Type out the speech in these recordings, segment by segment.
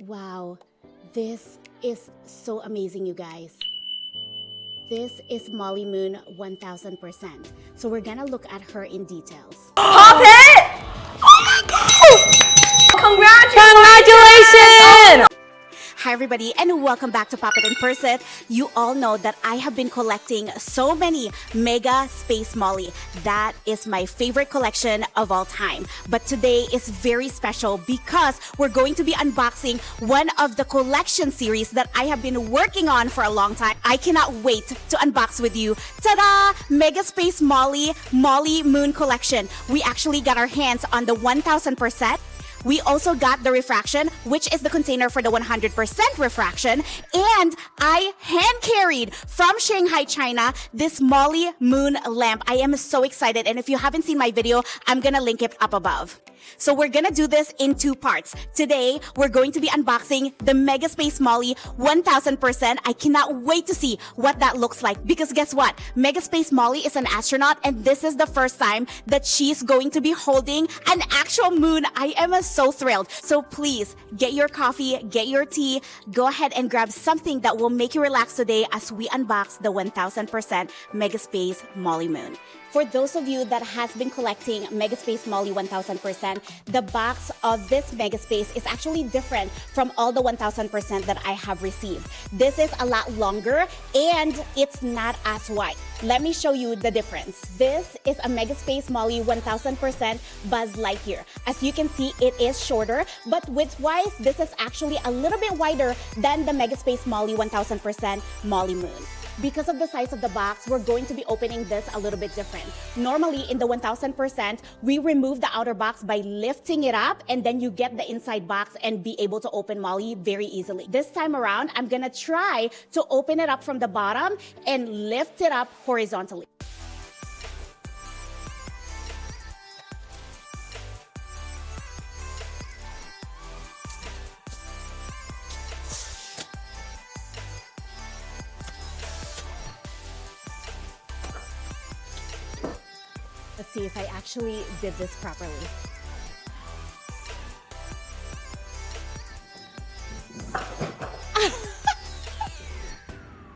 Wow, this is so amazing, you guys. This is Molly Moon 1000%. So we're gonna look at her in details. Pop it! Oh my god! Congratulations! Hi everybody and welcome back to Pop It in Person. You all know that I have been collecting so many Mega Space Molly. That is my favorite collection of all time. But today is very special because we're going to be unboxing one of the collection series that I have been working on for a long time. I cannot wait to unbox with you. Ta-da! Mega Space Molly Molly Moon collection. We actually got our hands on the 1000%. We also got the refraction, which is the container for the 100% refraction. And I hand carried from Shanghai, China, this Molly Moon lamp. I am so excited. And if you haven't seen my video, I'm gonna link it up above. So we're gonna do this in two parts. Today, we're going to be unboxing the Mega Space Molly 1000%. I cannot wait to see what that looks like because guess what? Mega Space Molly is an astronaut and this is the first time that she's going to be holding an actual moon. I am so thrilled. So please get your coffee, get your tea, go ahead and grab something that will make you relax today as we unbox the 1000% Mega Space Molly Moon. For those of you that has been collecting Mega Space Molly 1000%, the box of this Mega Space is actually different from all the 1000% that I have received. This is a lot longer and it's not as wide. Let me show you the difference. This is a Mega Space Molly 1000% Buzz Lightyear. As you can see, it is shorter, but width-wise, this is actually a little bit wider than the Mega Space Molly 1000% Molly Moon. Because of the size of the box, we're going to be opening this a little bit different. Normally, in the 1000%, we remove the outer box by lifting it up, and then you get the inside box and be able to open Molly very easily. This time around, I'm gonna try to open it up from the bottom and lift it up horizontally. Let's see if I actually did this properly.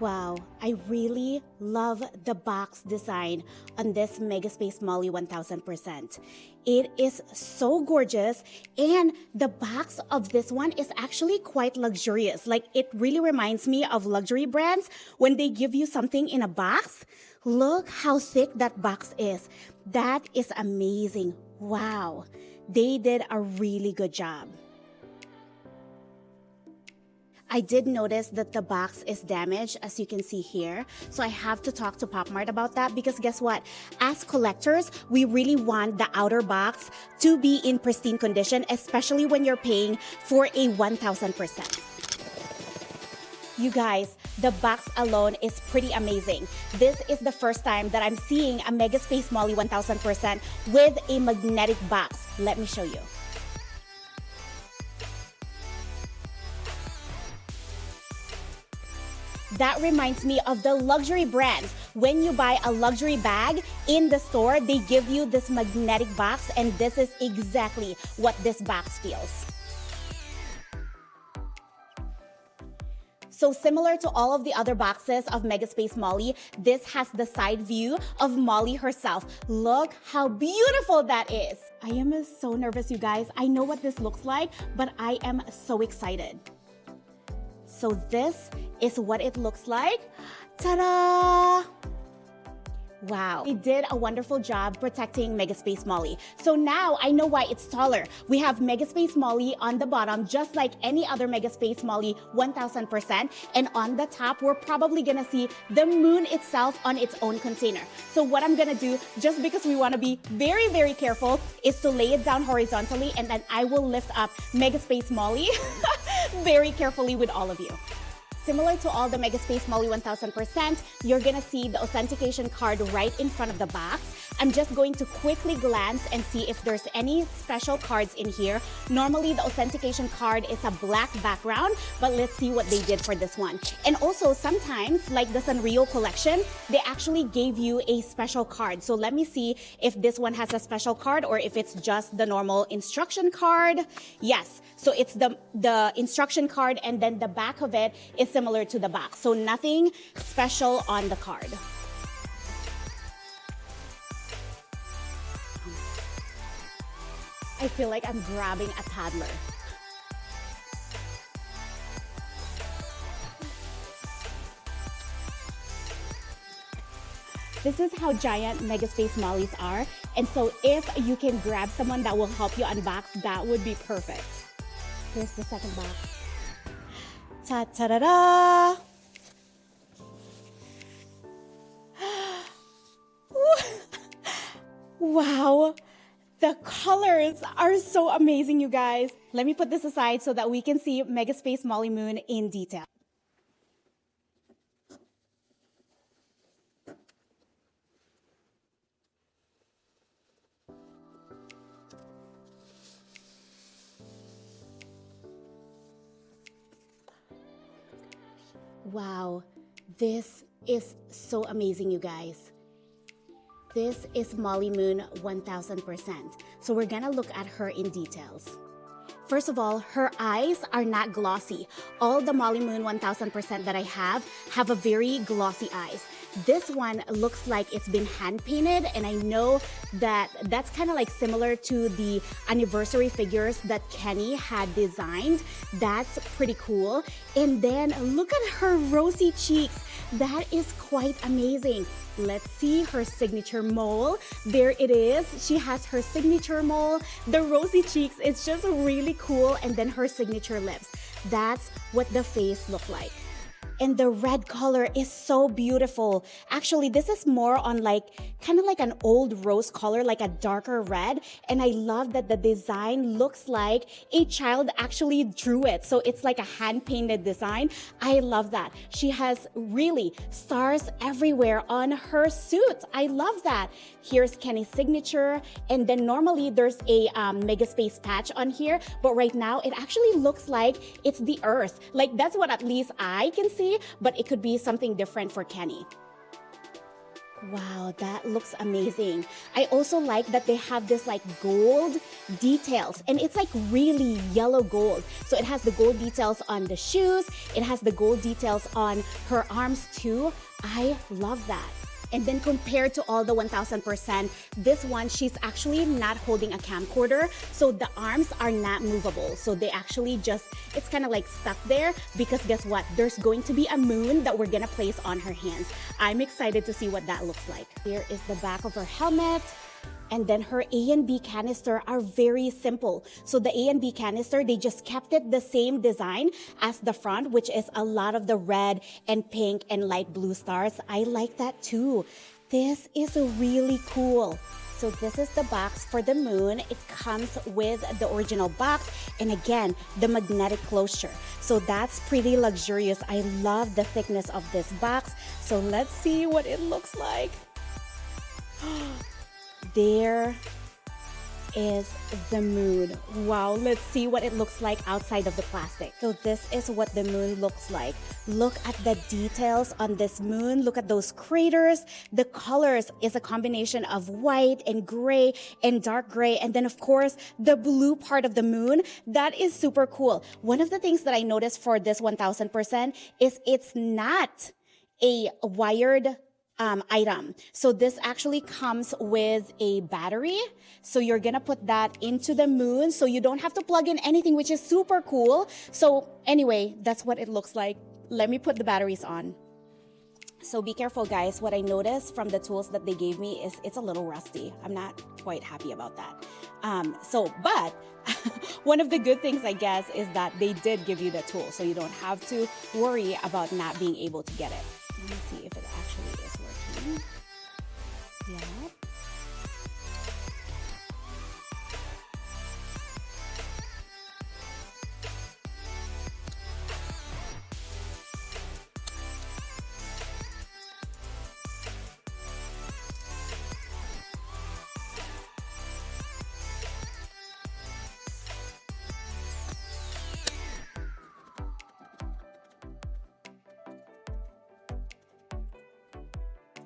Wow, I really love the box design on this Mega Space Molly 1000%. It is so gorgeous and the box of this one is actually quite luxurious. Like it really reminds me of luxury brands when they give you something in a box. Look how thick that box is. That is amazing. Wow, they did a really good job. I did notice that the box is damaged, as you can see here. So I have to talk to POPMART about that because guess what? As collectors, we really want the outer box to be in pristine condition, especially when you're paying for a 1000%. You guys, the box alone is pretty amazing. This is the first time that I'm seeing a Mega Space Molly 1000% with a magnetic box. Let me show you. That reminds me of the luxury brands. When you buy a luxury bag in the store, they give you this magnetic box, and this is exactly what this box feels. So similar to all of the other boxes of Mega Space Molly, this has the side view of Molly herself. Look how beautiful that is. I am so nervous, you guys. I know what this looks like, but I am so excited. So this is what it looks like. Ta-da! Wow, they did a wonderful job protecting Mega Space Molly. So now I know why it's taller. We have Mega Space Molly on the bottom, just like any other Mega Space Molly 1000%. And on the top, we're probably gonna see the moon itself on its own container. So what I'm gonna do, just because we wanna be very, very careful, is to lay it down horizontally and then I will lift up Mega Space Molly very carefully with all of you. Similar to all the Mega Space Molly 1000%, you're gonna see the authentication card right in front of the box. I'm just going to quickly glance and see if there's any special cards in here. Normally, the authentication card is a black background, but let's see what they did for this one. And also, sometimes, like the Sanrio collection, they actually gave you a special card. So let me see if this one has a special card or if it's just the normal instruction card. Yes, so it's the instruction card, and then the back of it is similar to the back. So nothing special on the card. I feel like I'm grabbing a toddler. This is how giant Mega Space Mollies are. And so if you can grab someone that will help you unbox, that would be perfect. Here's the second box. Ta-ta-da-da! Wow, the colors are so amazing, you guys. Let me put this aside so that we can see Mega Space Molly Moon in detail. Wow, this is so amazing, you guys. This is Molly Moon 1000%. So we're gonna look at her in details. First of all, her eyes are not glossy. All the Molly Moon 1000% that I have a very glossy eyes. This one looks like it's been hand painted, and I know that that's kind of like similar to the anniversary figures that Kenny had designed. That's pretty cool. And then look at her rosy cheeks. That is quite amazing. Let's see her signature mole. There it is. She has her signature mole. The rosy cheeks is just really cool. And then her signature lips. That's what the face looked like. And the red color is so beautiful. Actually, this is more on like, kind of like an old rose color, like a darker red. And I love that the design looks like a child actually drew it. So it's like a hand-painted design. I love that. She has really stars everywhere on her suit. I love that. Here's Kenny's signature. And then normally there's a Mega Space patch on here. But right now it actually looks like it's the Earth. Like that's what at least I can see. But it could be something different for Kenny. Wow, that looks amazing. I also like that they have this like gold details, and it's like really yellow gold. So it has the gold details on the shoes. It has the gold details on her arms too. I love that. And then compared to all the 1000%, this one, she's actually not holding a camcorder. So the arms are not movable. So they actually just, it's kind of like stuck there because guess what? There's going to be a moon that we're gonna place on her hands. I'm excited to see what that looks like. Here is the back of her helmet. And then her A and B canister are very simple. So the A and B canister, they just kept it the same design as the front, which is a lot of the red and pink and light blue stars. I like that too. This is really cool. So this is the box for the moon. It comes with the original box and again, the magnetic closure. So that's pretty luxurious. I love the thickness of this box. So let's see what it looks like. There is the moon. Wow, let's see what it looks like outside of the plastic. So this is what the moon looks like. Look at the details on this moon. Look at those craters. The colors is a combination of white and gray and dark gray. And then of course, the blue part of the moon. That is super cool. One of the things that I noticed for this 1000% is it's not a wired item. So this actually comes with a battery. So you're gonna put that into the moon so you don't have to plug in anything, which is super cool. So anyway, that's what it looks like. Let me put the batteries on. So be careful, guys. What I noticed from the tools that they gave me is it's a little rusty. I'm not quite happy about that. But one of the good things, I guess, is that they did give you the tool. So you don't have to worry about not being able to get it. Let me see if it actually is working. Yeah.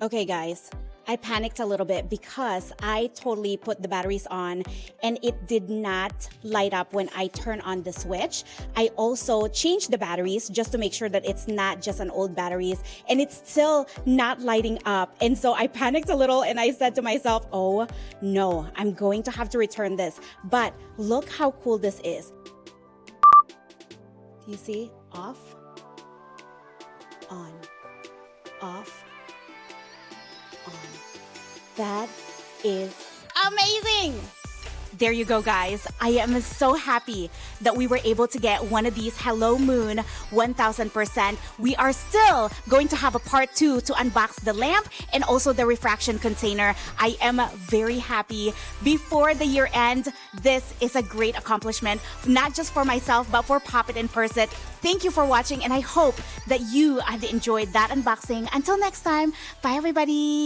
Okay, guys, I panicked a little bit because I totally put the batteries on and it did not light up when I turn on the switch. I also changed the batteries just to make sure that it's not just an old batteries, and it's still not lighting up. And so I panicked a little and I said to myself, oh no, I'm going to have to return this. But look how cool this is. Do you see? Off, on, off, on. That is amazing. There you go, guys. I am so happy that we were able to get one of these Hello Moon 1000%. We are still going to have a part 2 to unbox the lamp and also the refraction container. I am very happy. Before the year end, this is a great accomplishment, not just for myself, but for Pop It and Purse It. Thank you for watching, and I hope that you have enjoyed that unboxing. Until next time, bye everybody.